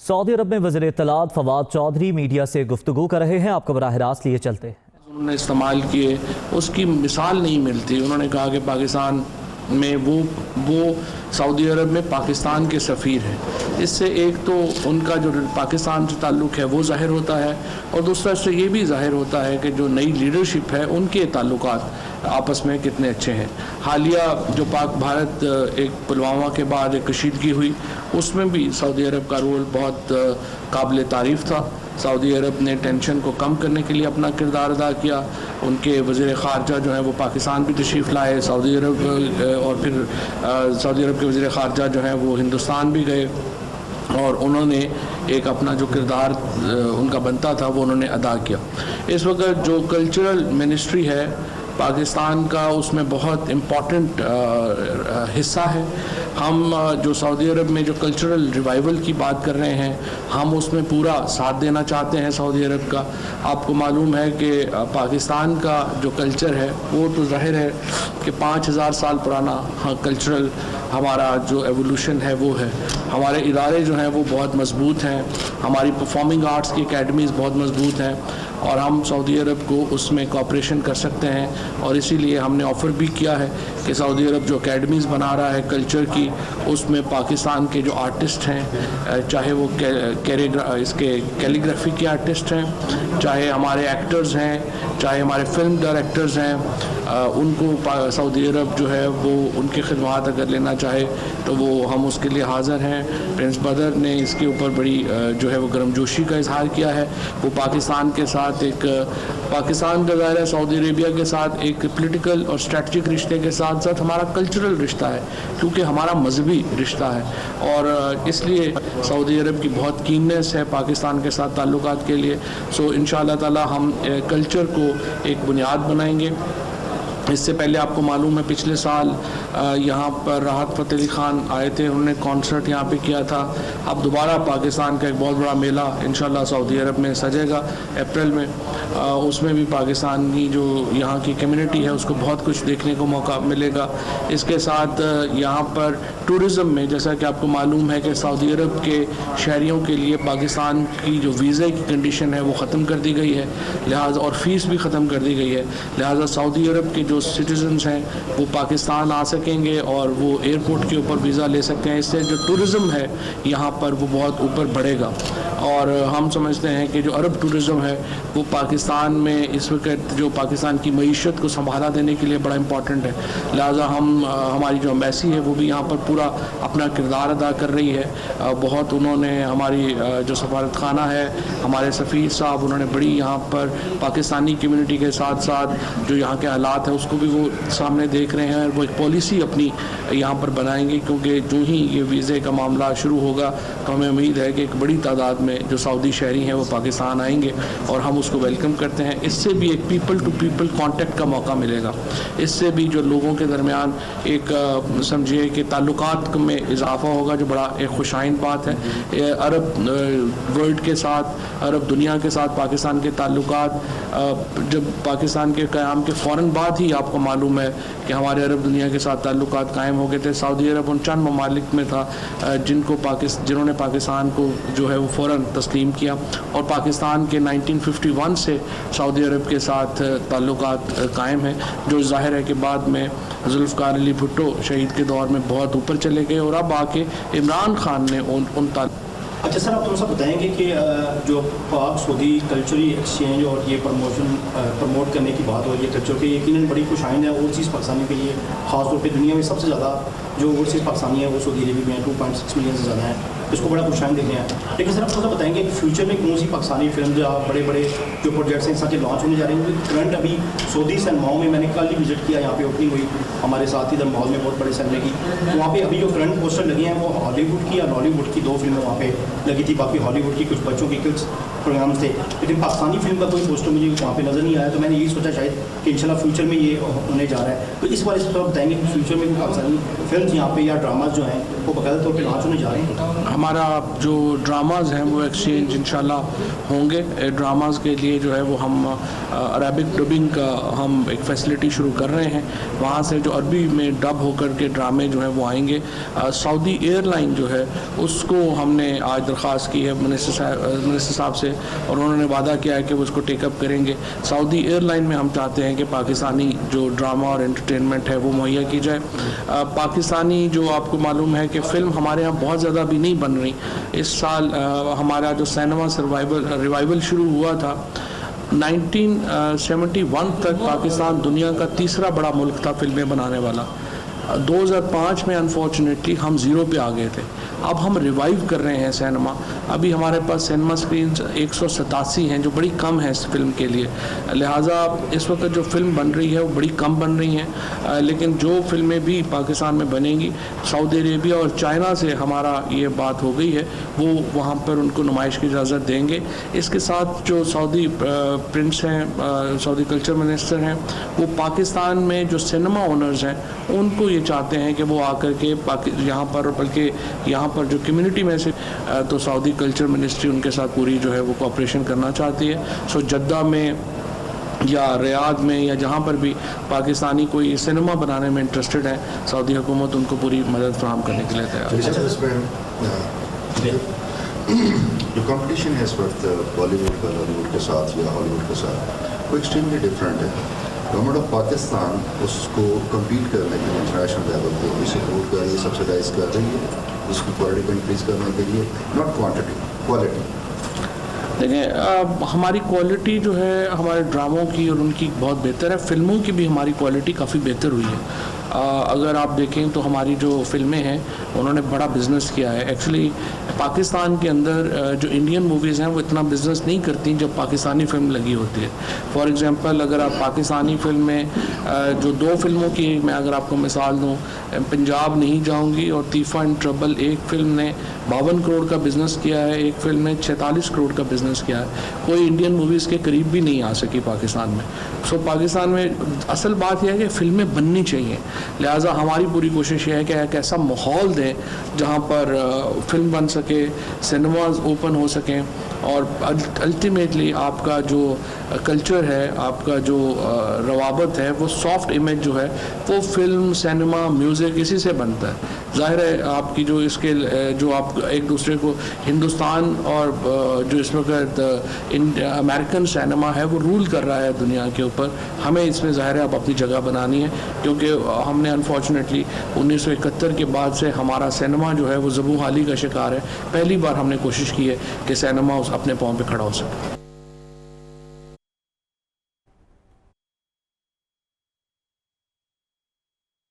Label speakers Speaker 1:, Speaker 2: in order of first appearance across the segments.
Speaker 1: Saudi अरब में वज़ीर इत्तलात Fawad Chaudhary media से गुफ्तगू कर रहे हैं। आपको बराह रास्त लिए चलते हैं।
Speaker 2: उन्होंने इस्तेमाल किए उसकी मिसाल नहीं मिलती। उन्होंने कहा कि पाकिस्तान में वो सऊदी अरब में पाकिस्तान के सफ़ीर हैं। इससे एक तो उनका जो पाकिस्तान से ताल्लुक़ है वो ज़ाहिर होता है, और दूसरा इससे ये भी ज़ाहिर होता है कि जो नई लीडरशिप है उनके ताल्लुकात आपस में कितने अच्छे हैं। हालिया जो पाक भारत एक पुलवामा के बाद एक कशीदगी हुई, उसमें भी सऊदी अरब का रोल बहुत काबिल तारीफ़ था। सऊदी अरब ने टेंशन को कम करने के लिए अपना किरदार अदा किया। उनके वज़ीर ख़ारजा जो है वो पाकिस्तान भी तशरीफ़ लाए सऊदी अरब, और फिर सऊदी अरब के वज़ीर ख़ारजा जो हैं वो हिंदुस्तान भी गए, और उन्होंने एक अपना जो किरदार उनका बनता था वो उन्होंने अदा किया। इस वक्त जो कल्चरल मिनिस्ट्री है पाकिस्तान का, उसमें बहुत इम्पॉर्टेंट हिस्सा है। हम जो सऊदी अरब में जो कल्चरल रिवाइवल की बात कर रहे हैं, हम उसमें पूरा साथ देना चाहते हैं सऊदी अरब का। आपको मालूम है कि पाकिस्तान का जो कल्चर है वो तो ज़ाहिर है कि 5000 साल पुराना कल्चरल हमारा जो एवोल्यूशन है वो है। हमारे इदारे जो हैं वो बहुत मजबूत हैं, हमारी परफॉर्मिंग आर्ट्स की एकेडमीज़ बहुत मजबूत हैं, और हम सऊदी अरब को उसमें कोऑपरेशन कर सकते हैं। और इसीलिए हमने ऑफ़र भी किया है कि सऊदी अरब जो एकेडमीज़ बना रहा है कल्चर की, उसमें पाकिस्तान के जो आर्टिस्ट हैं, चाहे वो इसके कैलीग्राफी के आर्टिस्ट हैं, चाहे हमारे एक्टर्स हैं, चाहे हमारे फिल्म डायरेक्टर्स हैं, उनको सऊदी अरब जो है वो उनकी खिदमत अगर लेना चाहे तो वो हम उसके लिए हाज़िर हैं। प्रिंस बदर ने इसके ऊपर बड़ी जो है वो गर्मजोशी का इजहार किया है। वो पाकिस्तान के साथ एक पाकिस्तान का ज़ाहिर है सऊदी अरेबिया के साथ एक पॉलिटिकल और स्ट्रेटजिक रिश्ते के साथ साथ हमारा कल्चरल रिश्ता है, क्योंकि हमारा मजहबी रिश्ता है, और इसलिए सऊदी अरब की बहुत कीननेस है पाकिस्तान के साथ ताल्लुकात के लिए। सो इंशाअल्लाह ताला हम कल्चर को एक बुनियाद बनाएंगे। इससे पहले आपको मालूम है पिछले साल यहाँ पर राहत फ़तेह अली ख़ान आए थे, उन्होंने कॉन्सर्ट यहाँ पे किया था। अब दोबारा पाकिस्तान का एक बहुत बड़ा मेला इंशाल्लाह सऊदी अरब में सजेगा अप्रैल में, उसमें भी पाकिस्तान की जो यहाँ की कम्युनिटी है उसको बहुत कुछ देखने को मौका मिलेगा। इसके साथ यहाँ पर टूरिज़म में जैसा कि आपको मालूम है कि सऊदी अरब के शहरियों के लिए पाकिस्तान की जो वीज़े की कंडीशन है वो ख़त्म कर दी गई है, लिहाजा और फ़ीस भी ख़त्म कर दी गई है। लिहाजा सऊदी अरब के जो सिटीजन्स हैं वो पाकिस्तान आ सकेंगे और वो एयरपोर्ट के ऊपर वीज़ा ले सकते हैं। इससे जो टूरिज़म है यहाँ पर वो बहुत ऊपर बढ़ेगा, और हम समझते हैं कि जो अरब टूरिज़म है वो पाकिस्तान में इस वक्त जो पाकिस्तान की मईशत को संभाला देने के लिए बड़ा इम्पॉर्टेंट है। लिहाजा हम हमारी जो एम्बेसी है वो भी यहाँ पर पूरा अपना किरदार अदा कर रही है। बहुत उन्होंने हमारी जो सफारत खाना है, हमारे सफ़ीर साहब, उन्होंने बड़ी यहाँ पर पाकिस्तानी कम्यूनिटी के साथ साथ जो यहाँ के हालात हैं उसको भी वो सामने देख रहे हैं, और वो एक पॉलिसी अपनी यहाँ पर बनाएंगे, क्योंकि जो ही ये वीज़े का मामला शुरू होगा तो हमें उम्मीद है कि एक बड़ी तादाद में जो सऊदी शहरी हैं वो पाकिस्तान आएंगे, और हम उसको वेलकम करते हैं। इससे भी एक पीपल टू पीपल कॉन्टेक्ट का मौका मिलेगा। इससे भी जो लोगों के दरमियान एक समझिए कि ताल्लुकात में इजाफा होगा, जो बड़ा एक खुशाइन बात है। अरब वर्ल्ड के साथ, अरब दुनिया के साथ पाकिस्तान के ताल्लुकात जब पाकिस्तान के क़याम के फ़ौरन बाद ही आपको मालूम है कि हमारे अरब दुनिया के साथ ताल्लुकात कायम हो गए थे। सऊदी अरब उन चंद ममालिक में था जिन्होंने पाकिस्तान को जो है वो फ़ौरन तस्लीम किया, और पाकिस्तान के 1951 से सऊदी अरब के साथ ताल्लुकात कायम हैं, जो ज़ाहिर है कि बाद में जुल्फ़िकार अली भुट्टो शहीद के दौर में बहुत ऊपर चले गए, और अब आके इमरान खान ने उन
Speaker 3: अच्छा सर, आप थोड़ा सा बताएंगे कि जो पाक सऊदी कल्चरल एक्सचेंज और ये प्रमोट करने की बात हो रही है कल्चर की, यकीनन बड़ी खुशाइन है ओवरसीज़ पाकिस्तानी के लिए। ख़ासतौर पे दुनिया में सबसे ज़्यादा जो ओवरसीज़ पाकिस्तानी है वो सऊदी अरब में 2.6 मिलियन से ज़्यादा है, इसको बड़ा खुशाइन देते हैं। लेकिन सर आप थोड़ा बताएंगे कि फ्यूचर में कौन सी पाकिस्तानी फिल्म जो बड़े बड़े जो प्रोजेक्ट्स हैं इस के लॉन्च होने जा रहे हैं। करंट अभी सऊदी सनमाओ में मैंने कल ही विजिट किया, यहाँ पे ओपनिंग हुई हमारे साथ ही मॉल में बहुत बड़े सिनेमा की, तो वहाँ पे अभी जो करंट पोस्टर लगे हैं वो हॉलीवुड की या बॉलीवुड की 2 फिल्में वहाँ पे लगी थी, बाकी हॉलीवुड की कुछ बच्चों की कुछ प्रोग्राम्स थे, लेकिन पाकिस्तानी फिल्म का कोई पोस्टर मुझे वहाँ पे नज़र नहीं आया। तो मैंने यही सोचा शायद कि इंशाल्लाह फ्यूचर में ये होने जा रहा है। तो इस बारे से थोड़ा बताएंगे कि फ्यूचर में पाकिस्तानी फिल्म यहाँ पे या ड्रामाज जो हैं वो बाकायदा तौर पर लॉन्च होने जा रहे हैं।
Speaker 2: हमारा जो ड्रामाज हैं वो एक्सचेंज इंशाल्लाह होंगे। ड्रामाज के लिए जो है वो हम अरबिक डबिंग का हम एक फैसिलिटी शुरू कर रहे हैं। वहाँ से जो अरबी में डब होकर के ड्रामे जो हैं वो आएंगे। सऊदी एयरलाइन जो है उसको हमने आज दरख्वास्त की है मिनिस्टर साहब से, और उन्होंने वादा किया है कि वो उसको टेकअप करेंगे। सऊदी एयरलाइन में हम चाहते हैं कि पाकिस्तानी जो ड्रामा और एंटरटेनमेंट है वो मुहैया की जाए। पाकिस्तानी जो आपको मालूम है कि फ़िल्म हमारे यहाँ बहुत ज़्यादा भी नहीं बन रही। इस साल हमारा जो सिनेमा रिवाइवल शुरू हुआ था 1971 तक पाकिस्तान दुनिया का तीसरा बड़ा मुल्क था फिल्में बनाने वाला। 2005 में अनफॉर्चुनेटली हम ज़ीरो पे आ गए थे। अब हम रिवाइव कर रहे हैं सिनेमा। अभी हमारे पास सिनेमा स्क्रीन्स 187 हैं जो बड़ी कम है इस फिल्म के लिए। लिहाजा इस वक्त जो फिल्म बन रही है वो बड़ी कम बन रही हैं, लेकिन जो फिल्में भी पाकिस्तान में बनेंगी सऊदी अरेबिया और चाइना से हमारा ये बात हो गई है, वो वहाँ पर उनको नुमाइश की इजाज़त देंगे। इसके साथ जो सऊदी प्रिंस हैं, सऊदी कल्चर मिनिस्टर हैं, वो पाकिस्तान में जो सिनेमा ओनर्स हैं उनको ये चाहते हैं कि वो आकर के यहाँ पर, बल्कि यहाँ पर जो कम्युनिटी में से तो सऊदी कल्चर मिनिस्ट्री उनके साथ पूरी जो है वो कोऑपरेशन करना चाहती है। सो जद्दा में या रियाद में या जहाँ पर भी पाकिस्तानी कोई सिनेमा बनाने में इंटरेस्टेड है, सऊदी हुकूमत उनको पूरी मदद फराहम करने के लिए तैयार है।
Speaker 4: जो कंपटीशन है इस वक्त बॉलीवुड का बॉलीवुड के साथ या हॉलीवुड के साथ वो एक्सट्रीमली डिफरेंट है। गवर्नमेंट ऑफ पाकिस्तान उसको कम्पीट करने के लिए इंटरनेशनल लेवल पे भी सपोर्ट कर रही है, सब्सिडाइज कर रही है, उसकी क्वालिटी को इंक्रीज़ करने के लिए, नॉट क्वांटिटी, क्वालिटी।
Speaker 2: देखिए हमारी क्वालिटी जो है हमारे ड्रामों की और उनकी बहुत बेहतर है। फ़िल्मों की भी हमारी क्वालिटी काफ़ी बेहतर हुई है। अगर आप देखें तो हमारी जो फिल्में हैं उन्होंने बड़ा बिज़नेस किया है। एक्चुअली पाकिस्तान के अंदर जो इंडियन मूवीज़ हैं वो इतना बिज़नेस नहीं करती जब पाकिस्तानी फ़िल्म लगी होती है। फॉर एग्ज़ाम्पल अगर आप पाकिस्तानी फ़िल्म में जो दो फिल्मों की मैं अगर आपको मिसाल दूँ, पंजाब नहीं जाऊँगी और तीफ़ा इन ट्रबल, एक फ़िल्म ने 52 करोड़ का बिज़नेस किया है, एक फ़िल्म ने 46 करोड़ का बिज़नेस किया है। कोई इंडियन मूवीज़ के करीब भी नहीं आ सकी पाकिस्तान में। सो पाकिस्तान में असल बात यह है कि फ़िल्में बननी चाहिए। लिहाजा हमारी पूरी कोशिश ये है कि एक ऐसा माहौल दें जहाँ पर फिल्म बन सके, सिनेमाज ओपन हो सकें, और अल्टीमेटली आपका जो कल्चर है, आपका जो रवाबत है, वो सॉफ्ट इमेज जो है वो फिल्म, सिनेमा, म्यूज़िक इसी से बनता है। ज़ाहिर है आपकी जो इसके जो आप एक दूसरे को हिंदुस्तान और जो इस वक्त अमेरिकन सिनेमा है वो रूल कर रहा है दुनिया के ऊपर। हमें इसमें ज़ाहिर है अब अपनी जगह बनानी है, क्योंकि हमने अनफॉर्चुनेटली 1971 के बाद से हमारा सिनेमा जो है वो ज़बू हाली का शिकार है। पहली बार हमने कोशिश की है कि सिनेमा अपने पाँव पे खड़ा हो सके।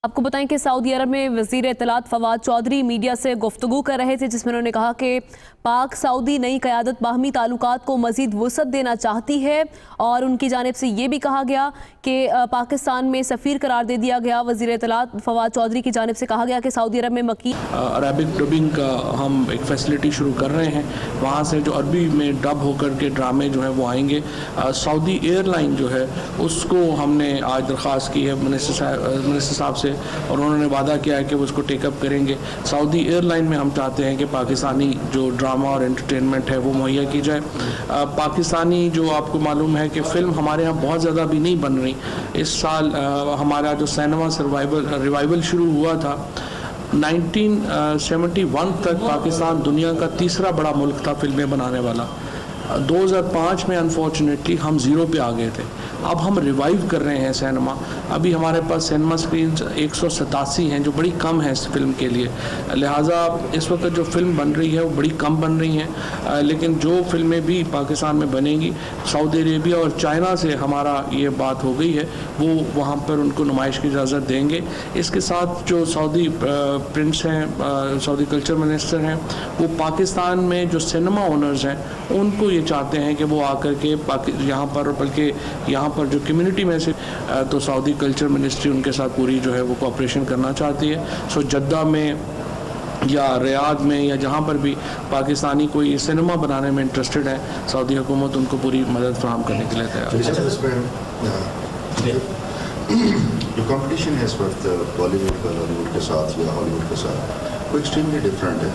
Speaker 5: आपको बताएं कि सऊदी अरब में वज़ीर इत्तलात फवाद चौधरी मीडिया से गुफ्तगू कर रहे थे, जिसमें उन्होंने कहा कि पाक सऊदी नई क़यादत बाहमी ताल्लुकात को मज़ीद वुसअत देना चाहती है, और उनकी जानिब से ये भी कहा गया कि पाकिस्तान में सफ़ीर करार दे दिया गया। वज़ीर इत्तलात फवाद चौधरी की जानिब से कहा गया कि सऊदी अरब में मकी
Speaker 2: अरबिक डबिंग का हम एक फैसिलिटी शुरू कर रहे हैं। वहाँ से जो अरबी में डब होकर के ड्रामे जो हैं वो आएंगे। सऊदी एयरलाइन जो है उसको हमने आज दरख्वास्त की है मिनिस्टर साहब से, और उन्होंने वादा किया है कि वो उसको टेकअप करेंगे। सऊदी एयरलाइन में हम चाहते हैं कि पाकिस्तानी जो ड्रामा और एंटरटेनमेंट है वो मुहैया की जाए। पाकिस्तानी जो आपको मालूम है कि फ़िल्म हमारे यहाँ बहुत ज़्यादा भी नहीं बन रही। इस साल हमारा जो सिनेमा रिवाइवल शुरू हुआ था 1971 तक पाकिस्तान दुनिया का तीसरा बड़ा मुल्क था फिल्में बनाने वाला। 2005 में अनफॉर्चुनेटली हम ज़ीरो पे आ गए थे। अब हम रिवाइव कर रहे हैं सिनेमा। अभी हमारे पास सिनेमा स्क्रीन्स 187 हैं जो बड़ी कम है इस फिल्म के लिए। लिहाजा इस वक्त जो फिल्म बन रही है वो बड़ी कम बन रही हैं, लेकिन जो फिल्में भी पाकिस्तान में बनेंगी सऊदी अरेबिया और चाइना से हमारा ये बात हो गई है, वो वहाँ पर उनको नुमाइश की इजाज़त देंगे। इसके साथ जो सऊदी प्रिंस हैं, सऊदी कल्चर मिनिस्टर हैं, वो पाकिस्तान में जो सिनेमा ओनर्स हैं उनको ये चाहते हैं कि वो आकर के यहाँ पर, बल्कि यहाँ पर जो कम्युनिटी में से तो सऊदी कल्चर मिनिस्ट्री उनके साथ पूरी जो है वो कोऑपरेशन करना चाहती है। सो जद्दा में या रियाद में या जहाँ पर भी पाकिस्तानी कोई सिनेमा बनाने में इंटरेस्टेड है, सऊदी हुकूमत उनको पूरी मदद फराहम करने के लिए तैयार है।
Speaker 4: जो कंपटीशन है इस वक्त बॉलीवुड का हॉलीवुड के साथ या हॉलीवुड के साथ, वो एक्सट्रीमली डिफरेंट है।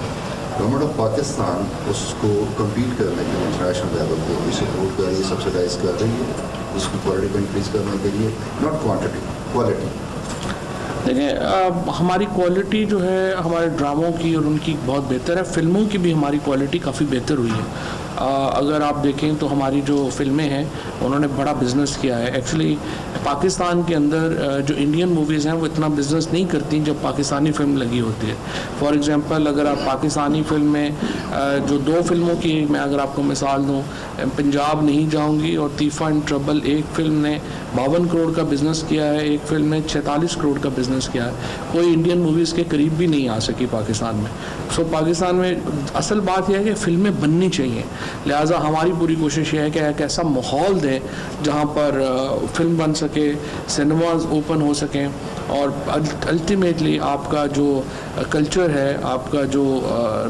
Speaker 4: गवर्नमेंट ऑफ पाकिस्तान उसको कम्पीट करने के लिए इंटरनेशनल लेवल पे भी सपोर्ट कर रही है, सब्सिडाइज कर रही है, उसकी क्वालिटी को इंक्रीज़ करने के लिए, नॉट क्वांटिटी, क्वालिटी।
Speaker 2: देखिए हमारी क्वालिटी जो है हमारे ड्रामों की और उनकी बहुत बेहतर है, फिल्मों की भी हमारी क्वालिटी काफ़ी बेहतर हुई है। अगर आप देखें तो हमारी जो फिल्में हैं उन्होंने बड़ा बिज़नेस किया है। एक्चुअली पाकिस्तान के अंदर जो इंडियन मूवीज़ हैं वो इतना बिज़नेस नहीं करती जब पाकिस्तानी फ़िल्म लगी होती है। फॉर एग्ज़ाम्पल अगर आप पाकिस्तानी फ़िल्म में जो 2 फिल्मों की मैं अगर आपको मिसाल दूँ, पंजाब नहीं जाऊँगी और तीफ़ा इन ट्रबल, एक फ़िल्म ने 52 करोड़ का बिज़नेस किया है, एक फ़िल्म ने 46 करोड़ का बिज़नेस किया है। कोई इंडियन मूवीज़ के करीब भी नहीं आ सकी पाकिस्तान में। सो पाकिस्तान में असल बात यह है कि फ़िल्में बननी चाहिए, लिहाजा हमारी पूरी कोशिश ये है कि एक ऐसा माहौल दें जहाँ पर फिल्म बन सके, सिनेमाज ओपन हो सकें और अल्टीमेटली आपका जो कल्चर है, आपका जो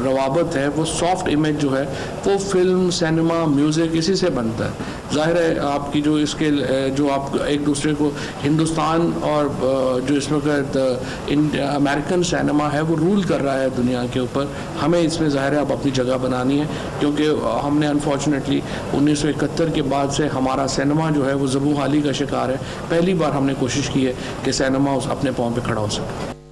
Speaker 2: रवाबत है, वो सॉफ्ट इमेज जो है वो फिल्म, सिनेमा, म्यूज़िक इसी से बनता है। ज़ाहिर है आपकी जो इसके जो आप एक दूसरे को हिंदुस्तान और जो इस वक्त अमेरिकन सिनेमा है वो रूल कर रहा है दुनिया के ऊपर। हमें इसमें ज़ाहिर है अब अपनी जगह बनानी है, क्योंकि हमने अनफॉर्चुनेटली 1971 के बाद से हमारा सिनेमा जो है वो ज़बूहाली का शिकार है। पहली बार हमने कोशिश की है कि सिनेमा अपने पाँव पे खड़ा हो सके।